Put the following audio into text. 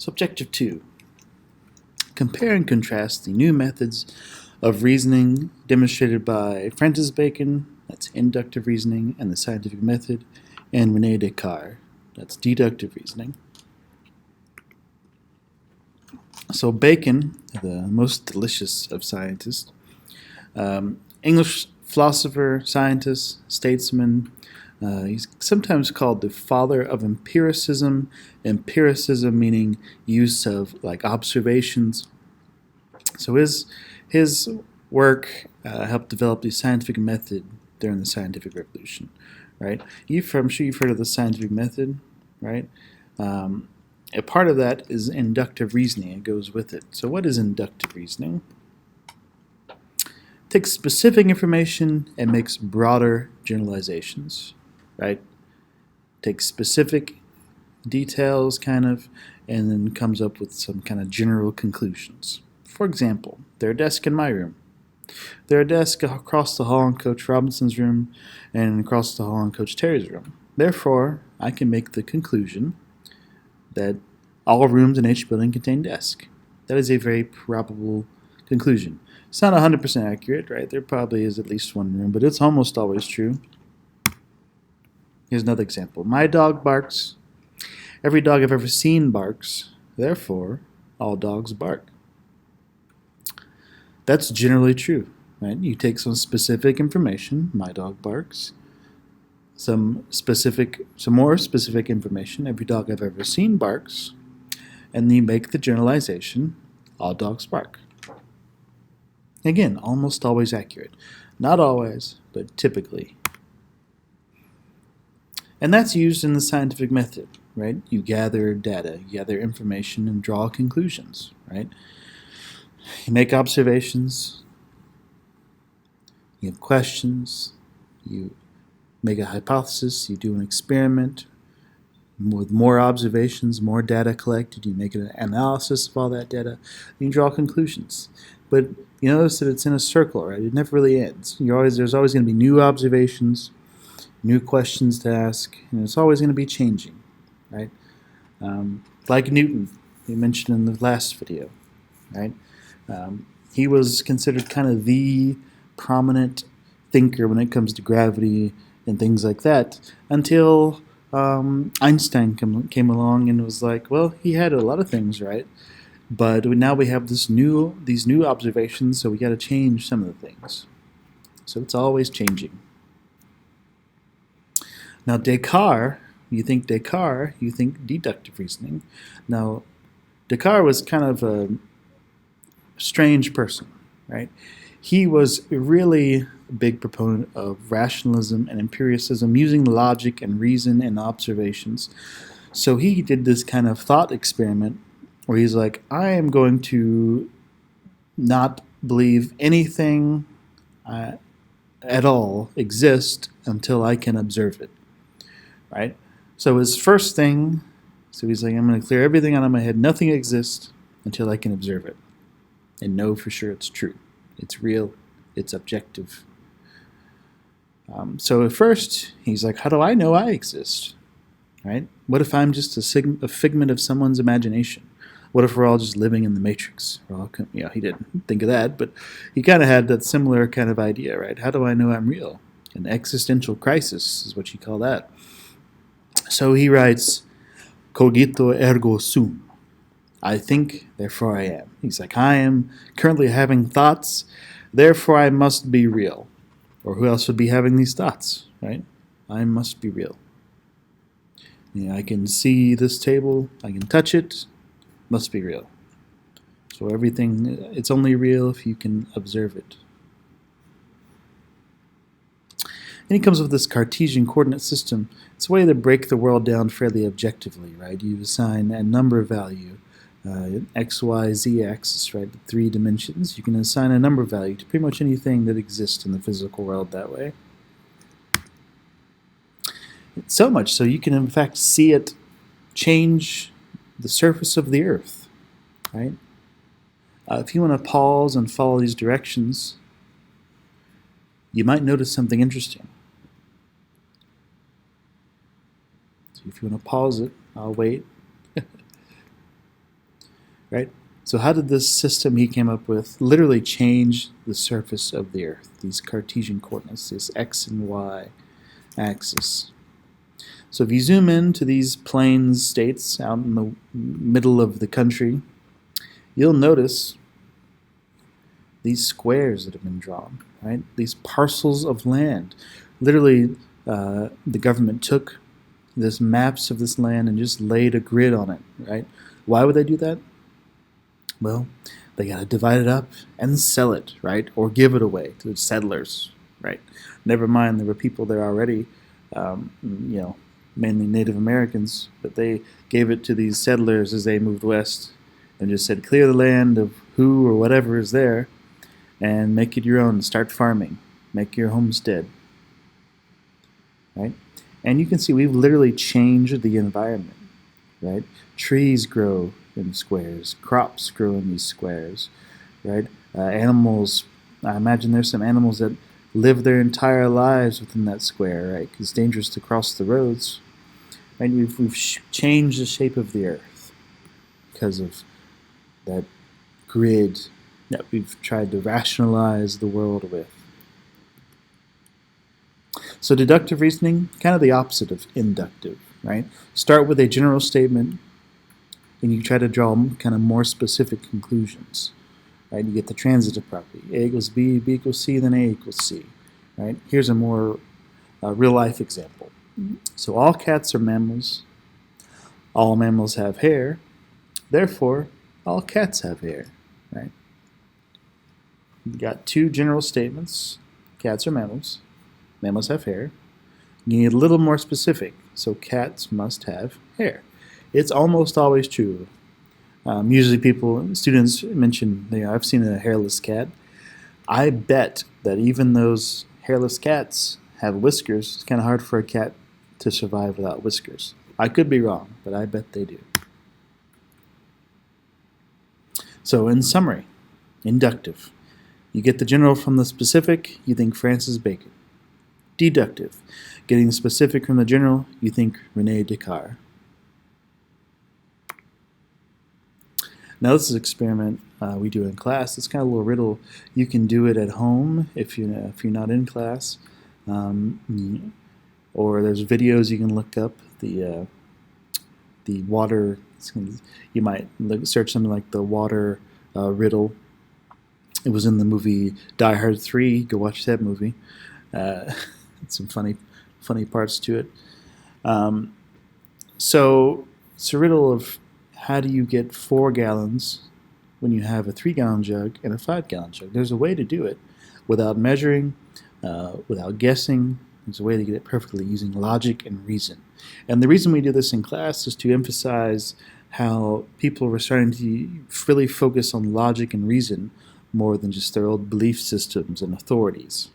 So objective 2. Compare and contrast the new methods of reasoning demonstrated by Francis Bacon, that's inductive reasoning and the scientific method, and René Descartes, that's deductive reasoning. So Bacon, the most delicious of scientists, English philosopher, scientist, statesman. He's sometimes called the father of empiricism. Empiricism meaning use of like observations. So his work helped develop the scientific method during the scientific revolution, right? I'm sure you've heard of the scientific method, right? A part of that is inductive reasoning. It goes with it. So what is inductive reasoning? It takes specific information and makes broader generalizations, right? Takes specific details kind of and then comes up with some kind of general conclusions. For example, there are desks in my room. There are desks across the hall in Coach Robinson's room and across the hall in Coach Terry's room. Therefore, I can make the conclusion that all rooms in each building contain desks. That is a very probable conclusion. It's not 100% accurate, right? There probably is at least one room, but it's almost always true. Here's another example. My dog barks. Every dog I've ever seen barks. Therefore, all dogs bark. That's generally true, right? You take some specific information, my dog barks, some more specific information, every dog I've ever seen barks, and then you make the generalization, all dogs bark. Again, almost always accurate. Not always, but typically. And that's used in the scientific method, right? You gather data, you gather information, and draw conclusions, right? You make observations, you have questions, you make a hypothesis, you do an experiment. With more observations, more data collected, you make an analysis of all that data, you draw conclusions. But you notice that it's in a circle, right? It never really ends. There's always going to be new observations, new questions to ask, and it's always going to be changing, right? Like Newton, we mentioned in the last video, right? He was considered kind of the prominent thinker when it comes to gravity and things like that until Einstein came along and was like, well, he had a lot of things right, but now we have these new observations, so we got to change some of the things. So it's always changing. Now Descartes, you think deductive reasoning. Now Descartes was kind of a strange person, right? He was really a big proponent of rationalism and empiricism, using logic and reason and observations. So he did this kind of thought experiment where he's like, I am going to not believe anything at all exists until I can observe it, right? So his first thing, he's like, I'm going to clear everything out of my head. Nothing exists until I can observe it and know for sure it's true. It's real. It's objective. So at first, he's like, how do I know I exist? Right? What if I'm just a figment of someone's imagination? What if we're all just living in the Matrix? He didn't think of that, but he kind of had that similar kind of idea, right? How do I know I'm real? An existential crisis is what you call that. So he writes, cogito ergo sum. I think, therefore I am. He's like, I am currently having thoughts, therefore I must be real. Or who else would be having these thoughts, right? I must be real. I can see this table, I can touch it, must be real. So everything, it's only real if you can observe it. And he comes up with this Cartesian coordinate system. It's a way to break the world down fairly objectively, right? You assign a number value, x, y, z axis, right? 3 dimensions. You can assign a number value to pretty much anything that exists in the physical world that way. So much so you can in fact see it change the surface of the earth, right? If you want to pause and follow these directions, you might notice something interesting. So if you want to pause it, I'll wait. right? So how did this system he came up with literally change the surface of the Earth? These Cartesian coordinates, this X and Y axis. So if you zoom in to these plains states out in the middle of the country, you'll notice these squares that have been drawn, right? These parcels of land. Literally, the government took this maps of this land and just laid a grid on it, right? Why would they do that? Well, they got to divide it up and sell it, right? Or give it away to the settlers, right? Never mind, there were people there already, mainly Native Americans, but they gave it to these settlers as they moved west and just said, clear the land of who or whatever is there and make it your own. Start farming. Make your homestead, right? And you can see we've literally changed the environment, right? Trees grow in squares. Crops grow in these squares, right? Animals, I imagine there's some animals that live their entire lives within that square, right? Because it's dangerous to cross the roads. Right? We've changed the shape of the Earth because of that grid that we've tried to rationalize the world with. So deductive reasoning, kind of the opposite of inductive, right? Start with a general statement, and you try to draw kind of more specific conclusions, right? You get the transitive property, A equals B, B equals C, then A equals C, right? Here's a more real-life example. So all cats are mammals. All mammals have hair. Therefore, all cats have hair, right? You got two general statements. Cats are mammals. Mammals have hair. You need a little more specific. So cats must have hair. It's almost always true. Usually students mention, I've seen a hairless cat. I bet that even those hairless cats have whiskers. It's kind of hard for a cat to survive without whiskers. I could be wrong, but I bet they do. So in summary, inductive. You get the general from the specific, you think Francis Bacon. Deductive. Getting the specific from the general, you think Rene Descartes. Now this is an experiment we do in class. It's kind of a little riddle. You can do it at home if you're not in class, or there's videos you can look up. The water. You might search something like the water riddle. It was in the movie Die Hard 3. Go watch that movie. Some funny parts to it. So it's a riddle of how do you get 4 gallons when you have a 3-gallon jug and a 5-gallon jug. There's a way to do it without measuring, without guessing. There's a way to get it perfectly using logic and reason. And the reason we do this in class is to emphasize how people were starting to really focus on logic and reason more than just their old belief systems and authorities.